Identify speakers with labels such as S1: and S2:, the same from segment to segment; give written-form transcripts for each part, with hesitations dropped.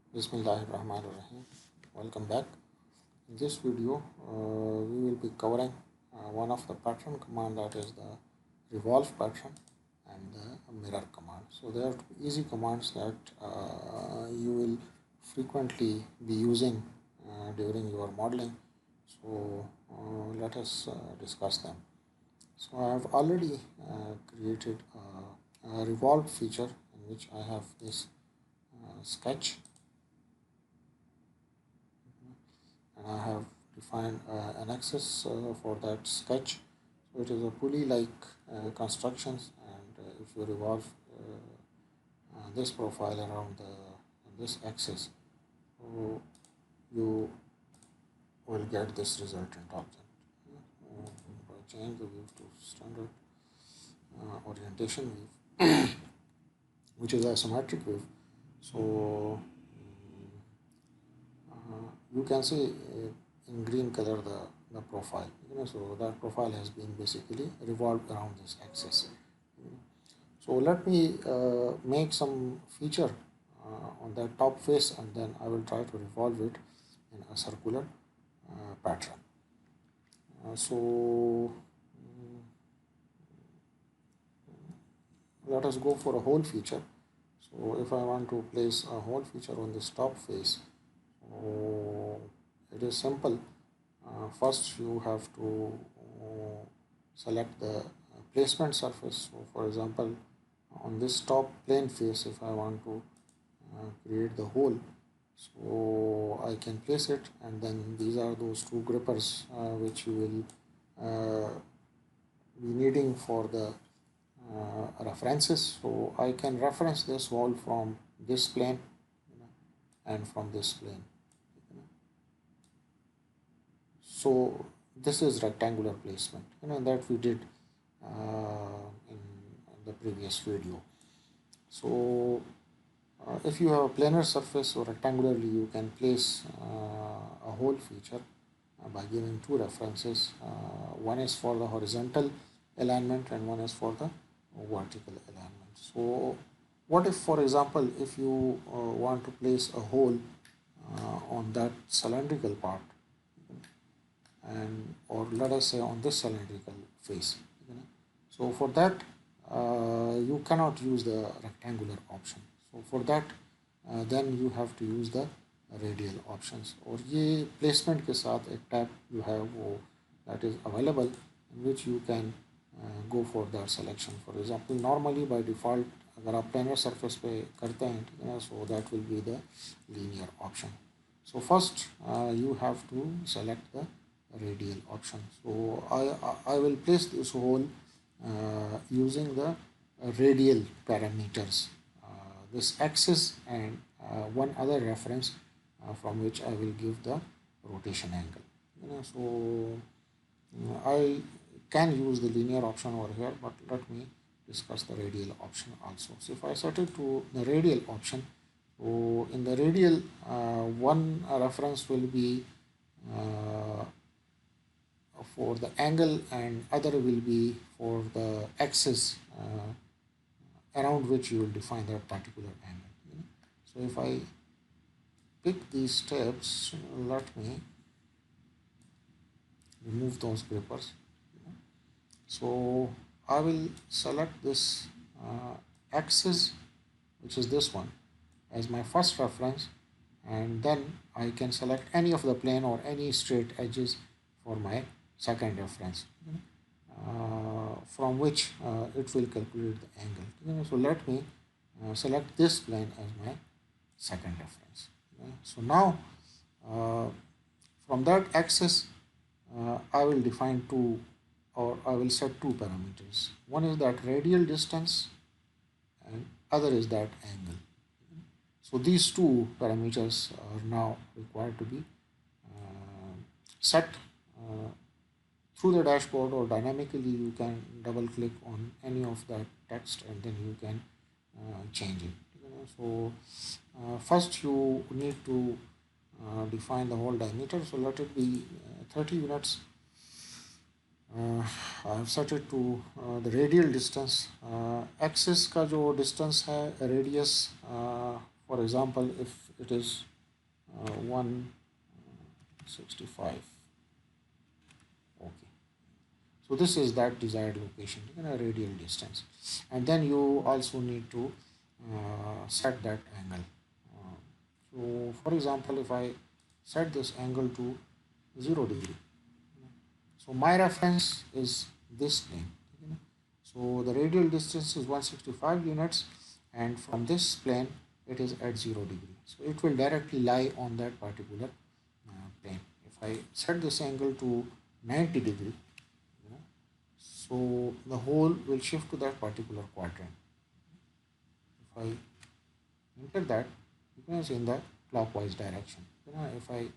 S1: Bismillahirrahmanirrahim. Welcome back. In this video, we will be covering one of the pattern command, that is the revolve pattern and the mirror command. So they are two easy commands that you will frequently be using during your modeling. So let us discuss them. So I have already created a revolve feature in which I have this sketch, and I have defined an axis for that sketch. So it is a pulley-like constructions, and if you revolve this profile around this axis, so you will get this resultant object. If I change the view to standard orientation view, which is a symmetric view, so you can see in green color the profile, so that profile has been basically revolved around this axis. So let me make some feature on that top face, and then I will try to revolve it in a circular pattern. So let us go for a whole feature. So if I want to place a whole feature on this top face, so it is simple. First you have to select the placement surface. So for example, on this top plane face, if I want to create the hole, so I can place it, and then these are those two grippers which you will be needing for the references. So I can reference this wall from this plane and from this plane. So this is rectangular placement, that we did in the previous video. So if you have a planar surface or rectangularly, you can place a whole feature by giving two references. One is for the horizontal alignment and one is for the vertical alignment. So what if, for example, if you want to place a hole on that cylindrical part, and or let us say on this cylindrical face, so for that you cannot use the rectangular option. So for that then you have to use the radial options, और ये placement के साथ एक tab you have वो that is available, in which you can go for that selection. For example, normally by default अगर आप planar surface पे करते हैं, so that will be the linear option. So first you have to select the radial option. So I will place this hole using the radial parameters, this axis and one other reference from which I will give the rotation angle. So I can use the linear option over here, but let me discuss the radial option also. So if I set it to the radial option, so in the radial one reference will be for the angle and other will be for the axis around which you will define that particular angle. So if I pick these steps, let me remove those grippers. So I will select this axis, which is this one, as my first reference, and then I can select any of the plane or any straight edges for my second reference, from which it will calculate the angle. So let me select this plane as my second reference. So now from that axis I will define two, or I will set two parameters. One is that radial distance and other is that angle. So these two parameters are now required to be set through the dashboard, or dynamically you can double click on any of that text and then you can change it. So first you need to define the whole diameter. So let it be 30 units. I have set it to the radial distance. Axis का जो distance है, radius For example, if it is 165. Okay, so this is that desired location, radial distance. And then you also need to set that angle. So for example, if I set this angle to 0 degree, so my reference is this plane. So the radial distance is 165 units, and from this plane it is at 0 degree. So it will directly lie on that particular plane. If I set this angle to 90 degree, you know, so the hole will shift to that particular quadrant. If I enter that, in the clockwise direction. If I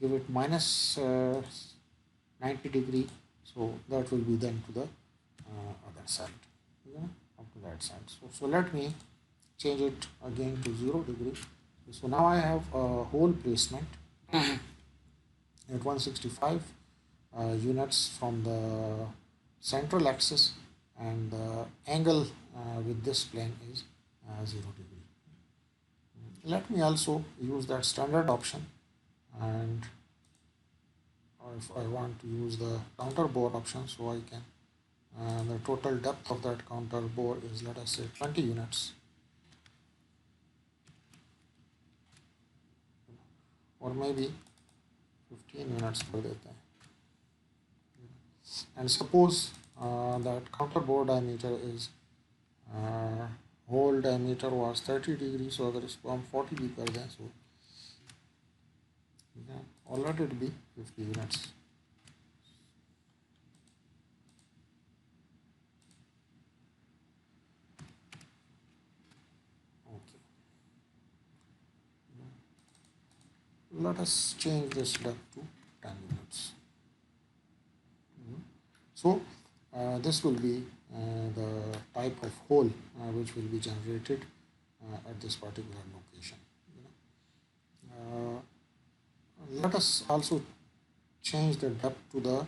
S1: give it minus 90 degree, so that will be then to the other side, up to that side. So let me change it again to 0 degree. So now I have a hole placement at 165 units from the central axis, and the angle with this plane is 0 degree. Let me also use that standard option, and if I want to use the counter bore option, so I can, the total depth of that counter bore is, let us say, 20 units, or maybe 15 units per day. And suppose that counter bore diameter is hole diameter was 30 degrees, so अगर इसको हम 40 भी कर दें, so or let it be 50 units. Okay. Let us change this depth to 10 units. So this will be the type of hole which will be generated at this particular location. Let us also change the depth to the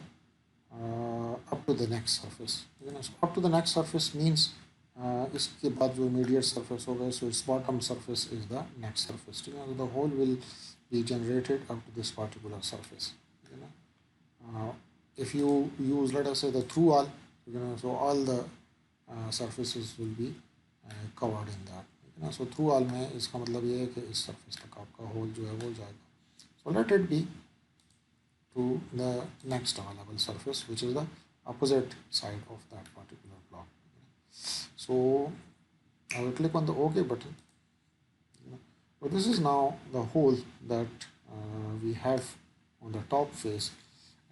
S1: up to the next surface. So up to the next surface means इसके बाद जो immediate surface होगा, so its bottom surface is the next surface. So the hole will be generated up to this particular surface. If you use, let us say, the through all, so all the surfaces will be covered in that. So through all में इसका मतलब ये है कि इस surface तक आपका hole जो है वो जाएगा. So let it be to the next available surface, which is the opposite side of that particular block. So I will click on the OK button. So this is now the hole that we have on the top face.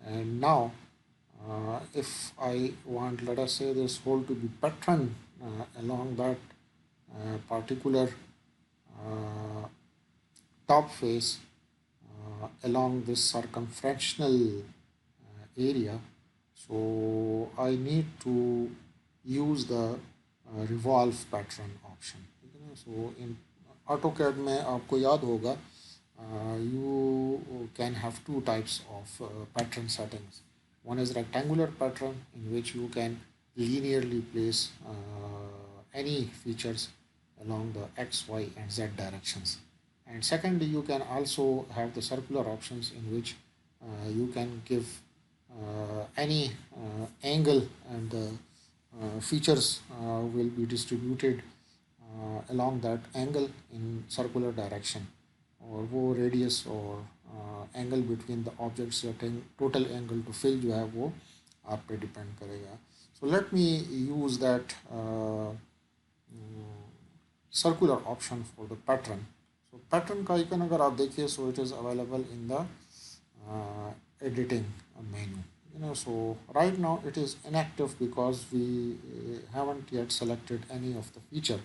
S1: And now if I want, let us say, this hole to be patterned along that particular top face along this circumferential area, so I need to use the revolve pattern option. So in AutoCAD में आपको याद होगा, you can have two types of pattern settings. One is rectangular pattern, in which you can linearly place any features along the X, Y, and Z directions. And secondly, you can also have the circular options, in which you can give any angle, and the features will be distributed along that angle in circular direction, और वो radius और angle between the objects या total angle to fill जो है वो आप पे depend करेगा. So let me use that circular option for the pattern. So pattern का icon अगर आप देखिए, so it is available in the editing menu. So right now it is inactive because we haven't yet selected any of the feature.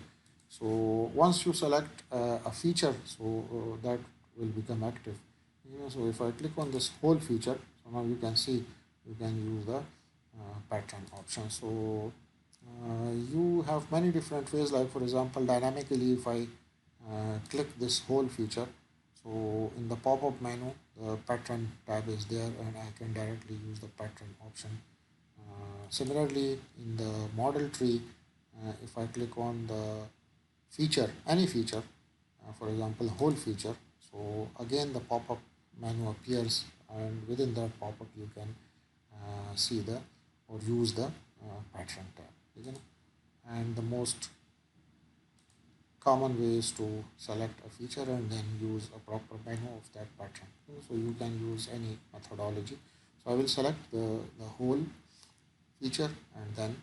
S1: So once you select a feature, so that will become active. So if I click on this whole feature, so now you can see you can use the pattern option. So you have many different ways, like for example, dynamically, if I click this whole feature, so in the pop-up menu, the pattern tab is there, and I can directly use the pattern option. Similarly, in the model tree, if I click on the feature, any feature, for example, whole feature. So again, the pop-up menu appears, and within that pop-up, you can see the or use the pattern tab. ठीक है ना? And the most common way is to select a feature and then use a proper menu of that pattern. So you can use any methodology. So I will select the whole feature and then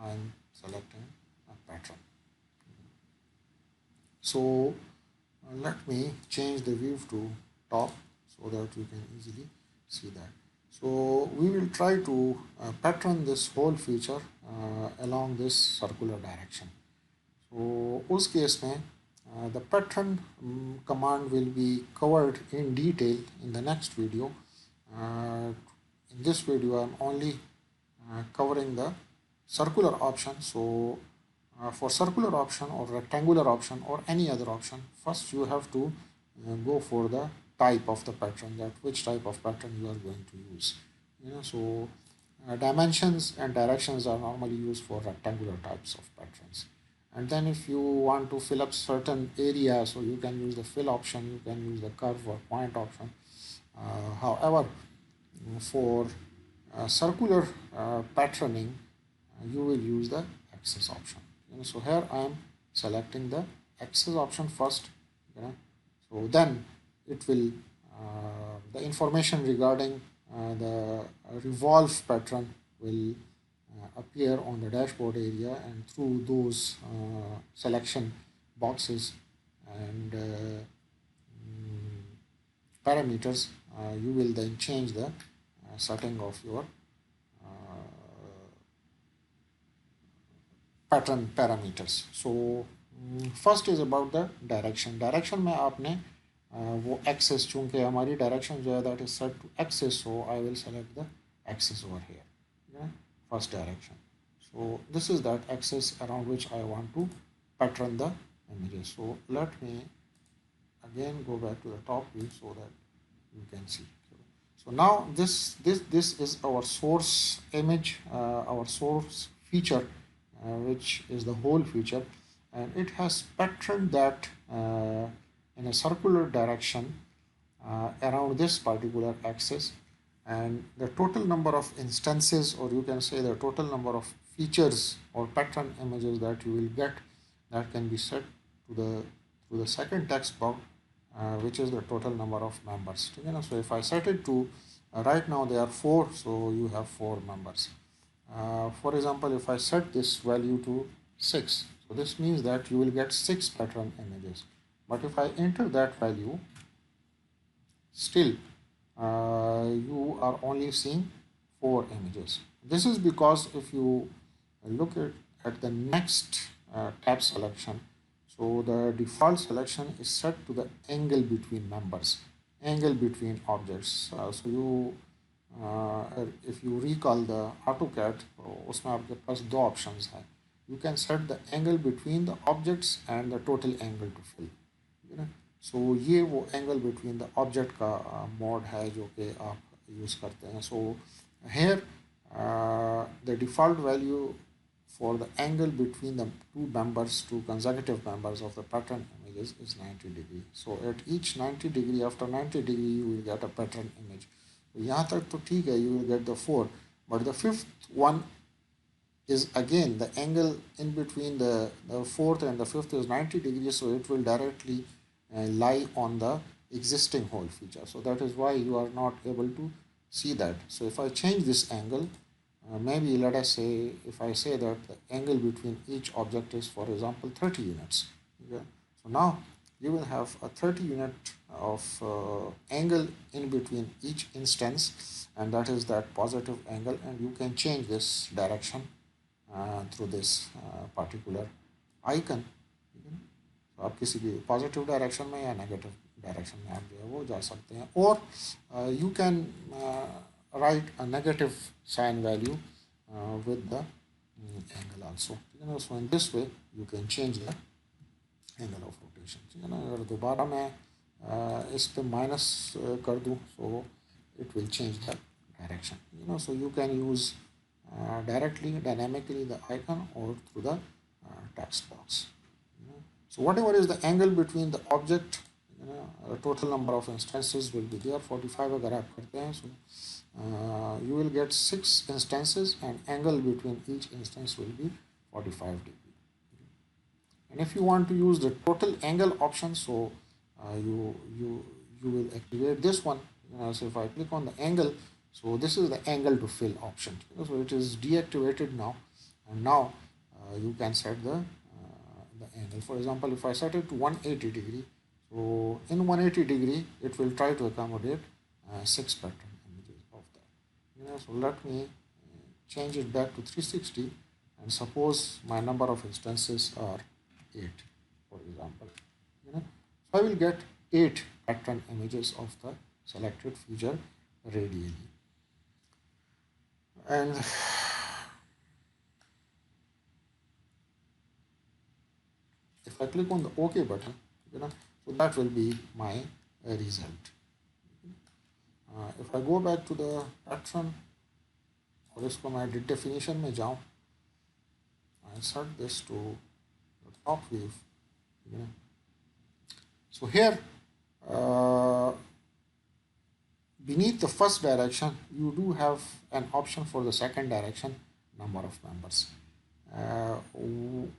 S1: I'm selecting a pattern. So let me change the view to top so that you can easily see that. So we will try to pattern this whole feature along this circular direction. So उस case में the pattern command will be covered in detail in the next video. In this video I'm only covering the circular option. So for circular option or rectangular option or any other option, first you have to go for the type of the pattern, that which type of pattern you are going to use. So dimensions and directions are normally used for rectangular types of patterns. And then if you want to fill up certain areas, so you can use the fill option, you can use the curve or point option. However, for circular patterning, you will use the axis option. So here I am selecting the axis option first. So then it will the information regarding the revolve pattern will appear on the dashboard area, and through those selection boxes and parameters, you will then change the setting of your pattern parameters. So first is about the direction. Direction में आपने वो axis, चूँकि हमारी direction जो है that is set to axis, so I will select the axis over here. Okay? First direction. So this is that axis around which I want to pattern the images. So let me again go back to the top view so that you can see. So now this is our source image, our source feature, which is the whole feature, and it has patterned that in a circular direction around this particular axis, and the total number of instances, or you can say the total number of features or pattern images that you will get, that can be set to the second text box, which is the total number of members. So if I set it to right now there are 4, so you have 4 members. For example, if I set this value to 6, so this means that you will get 6 pattern images. But if I enter that value, still you are only seeing 4 images. This is because if you look at the next tab selection, so the default selection is set to the angle between members, angle between objects. So you if you recall the AutoCAD, उसमें आपके पास 2 options हैं. You can set the angle between the objects and the total angle to fill. So ये वो angle between the object का mode है जो कि आप use करते हैं. So here the default value for the angle between the two consecutive members of the pattern images is 90 degree. So at each 90 degree, after 90 degree, you will get a pattern image. यहाँ तक तो ठीक है, you will get the 4, but the 5th one is again the angle in between the 4th and the 5th is 90 degrees, so it will directly lie on the existing whole feature. So that is why you are not able to see that. So if I change this angle, maybe let us say, if I say that the angle between each object is, for example, 30 units. Okay? So now you will have a 30 unit of angle in between each instance, and that is that positive angle, and you can change this direction through this particular icon. तो आप किसी भी positive direction में या negative direction में आप जो है वो जा सकते हैं, और you can write a negative sign value with the angle also. So in this way you can change the angle of rotation. अगर दोबारा मैं इस पे माइनस कर दूँ, so it will change the direction. So you can use directly, dynamically the icon or through the text box. So whatever is the angle between the object, total number of instances will be there 45 अगर आप करते हैं, so you will get 6 instances and angle between each instance will be 45 degree. And if you want to use the total angle option, so you will activate this one. So if I click on the angle, so this is the angle to fill option. So it is deactivated now, and now you can set the angle. For example, if I set it to 180 degree, so in 180 degree it will try to accommodate 6 pattern images of that. So let me change it back to 360, and suppose my number of instances are 8, for example. So I will get 8 pattern images of the selected feature radially. And if I click on the OK button, so that will be my result. If I go back to the pattern और इसको मैं definition में जाऊँ, I set this to the top view. So here beneath the first direction you do have an option for the second direction, number of members.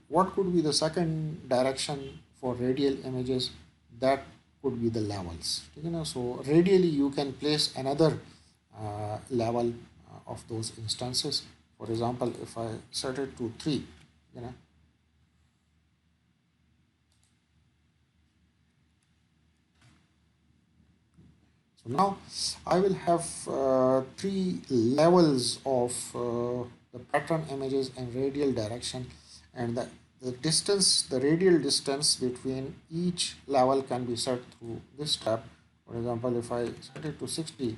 S1: What could be the second direction for radial images? That could be the levels. So radially you can place another level of those instances. For example, if I set it to 3, so now I will have 3 levels of the pattern images in radial direction, and the distance, the radial distance between each level can be set through this tab. For example, if I set it to 60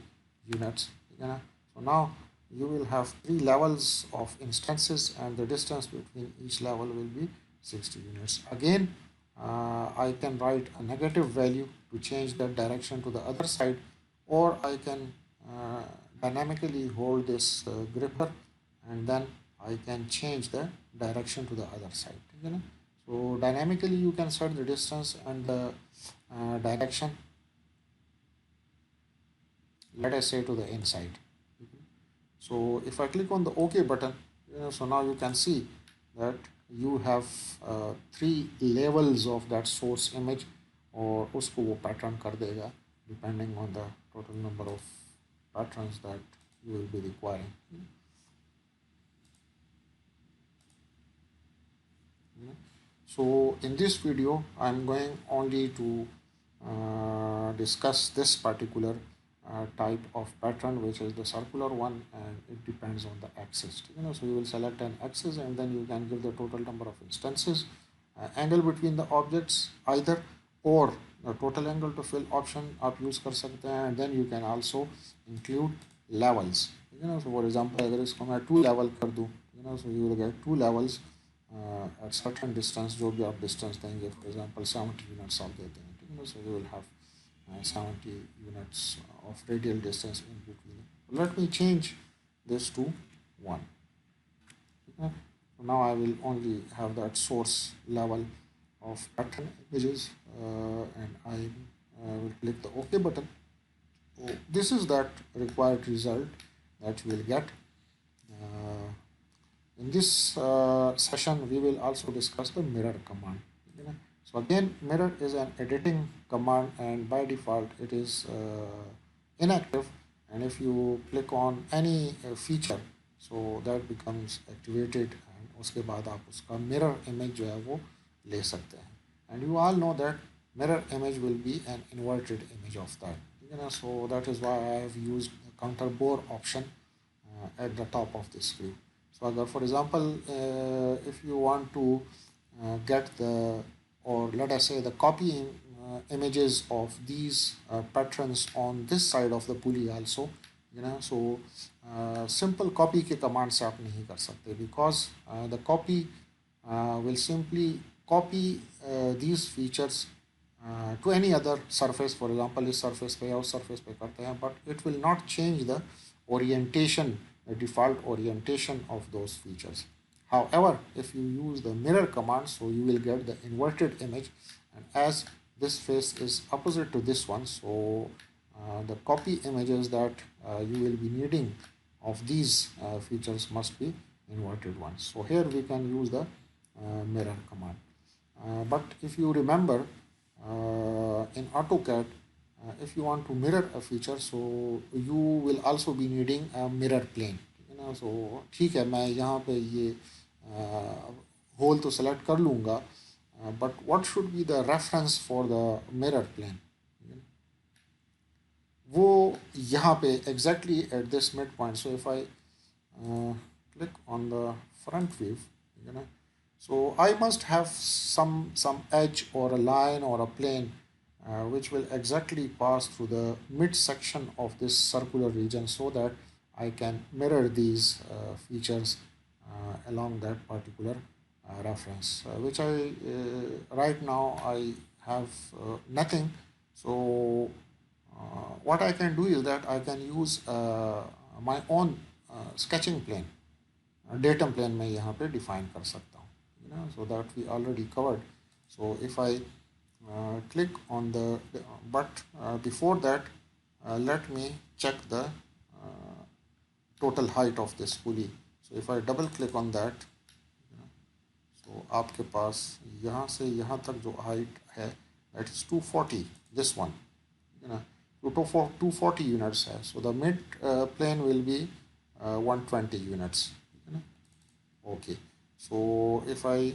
S1: units, so now you will have 3 levels of instances, and the distance between each level will be 60 units. Again, I can write a negative value to change that direction to the other side, or I can dynamically hold this gripper, and then I can change the direction to the other side. So dynamically you can set the distance and the direction, let us say to the inside. So if I click on the OK button, so now you can see that you have 3 levels of that source image, और उसको वो pattern कर देगा depending on the total number of patterns that you will be requiring. So in this video I am going only to discuss this particular type of pattern, which is the circular one, and it depends on the axis. So you will select an axis, and then you can give the total number of instances, angle between the objects either, or the total angle to fill option आप use कर सकते हैं, and then you can also include levels. So for example अगर इसको मैं 2 level कर दूँ, so you will get 2 levels at certain distance, जो भी आप distance देंगे, for example 70 units आप देते हैं, so you will have 70 units of radial distance in between. Let me change this to 1. So now I will only have that source level of pattern images, and I will click the OK button. So this is that required result that you will get. In this session we will also discuss the mirror command. So again, mirror is an editing command, and by default it is inactive, and if you click on any feature, so that becomes activated, and उसके बाद आप उसका mirror image जो है वो ले सकते हैं. And you all know that mirror image will be an inverted image of that. So that is why I have used the counter bore option at the top of this screen. So अगर for example if you want to get the, or let us say the copy images of these patterns on this side of the pulley also, so simple copy के command से आप नहीं कर सकते, because the copy will simply copy these features to any other surface. For example इस surface पे या उस surface पे करते हैं, but it will not change the orientation, the default orientation of those features. However, if you use the mirror command, so you will get the inverted image, and as this face is opposite to this one, so the copy images that you will be needing of these features must be inverted ones. So here we can use the mirror command. But if you remember, in AutoCAD, if you want to mirror a feature, so you will also be needing a mirror plane. So ठीक है, मैं यहाँ पे ये whole तो select कर लूँगा, but what should be the reference for the mirror plane? वो यहाँ पे exactly at this midpoint. So if I click on the front view, you know, so I must have some edge or a line or a plane which will exactly pass through the midsection of this circular region, so that I can mirror these features along that particular reference, which I right now I have nothing. So what I can do is that I can use my own sketching plane, datum plane मैं यहाँ पे define कर सकता हूँ, so that we already covered. So if I click on the, but before that, let me check the total height of this pulley. So if I double click on that, so आपके पास यहाँ से यहाँ तक जो height है, that is 240, this one, you know, 240 units hai. So the mid plane will be 120 units. Okay. So if I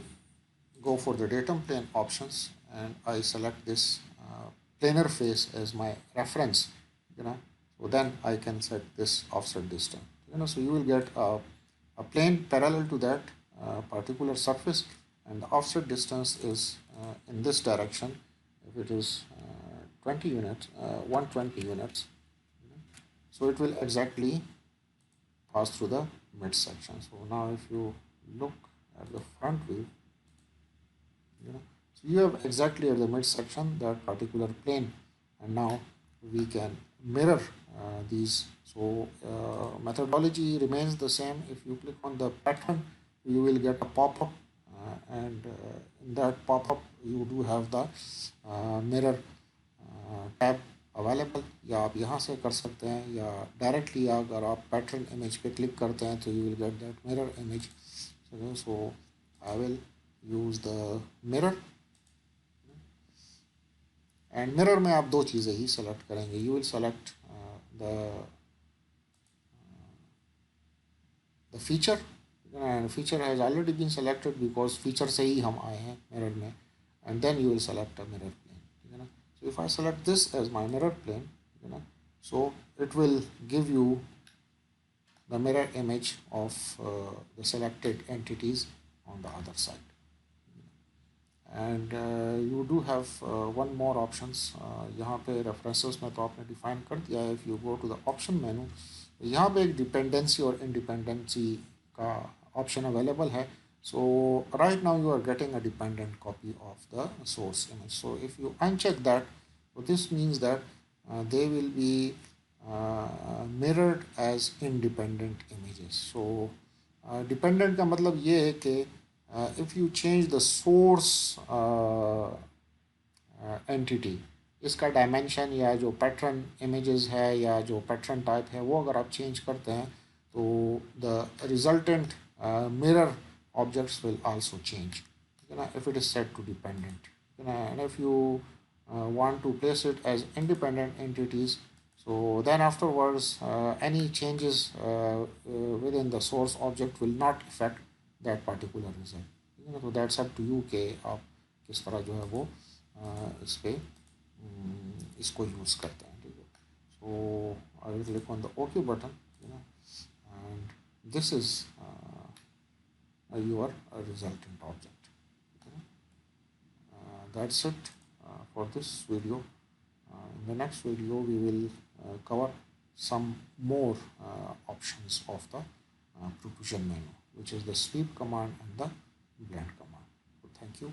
S1: go for the datum plane options and I select this planar face as my reference, so then I can set this offset distance. So you will get a plane parallel to that particular surface, and the offset distance is in this direction. If it is 20 units, 120 units, so it will exactly pass through the midsection. So now if you look at the front view, so you have exactly at the midsection that particular plane, and now we can mirror these. So methodology remains the same. If you click on the pattern, you will get a pop-up, and in that pop-up you do have the mirror tab available, या आप यहाँ से कर सकते हैं, या directly अगर आप पैटर्न इमेज पे क्लिक करते हैं तो you will get that mirror image. So I will use the mirror, and mirror में आप दो चीज़ें ही सेलेक्ट करेंगे. You will select the feature, and feature has already been selected because feature से ही हम आए हैं मिरर में, and then you will select a mirror. So if I select this as my mirror plane, so it will give you the mirror image of the selected entities on the other side. And you do have one more options. यहाँ पे references में तो आपने define कर दिया है. If you go to the option menu, यहाँ पे एक dependency और independency का option available है. So right now you are getting a dependent copy of the source image. So if you uncheck that, so this means that they will be mirrored as independent images. So dependent का मतलब ये है कि if you change the source entity, इसका dimension या जो pattern images है या जो pattern type है, वो अगर आप change करते हैं तो the resultant mirror objects will also change, if it is set to dependent, and if you want to place it as independent entities, so then afterwards any changes within the source object will not affect that particular result. So that's up to you कि आप किस तरह जो है वो इस पे इसको यूज़ करते हैं. ठीक है. So I will click on the OK button, and this is your resultant object. That's it for this video. In the next video we will cover some more options of the precision menu, which is the sweep command and the blend command. So thank you.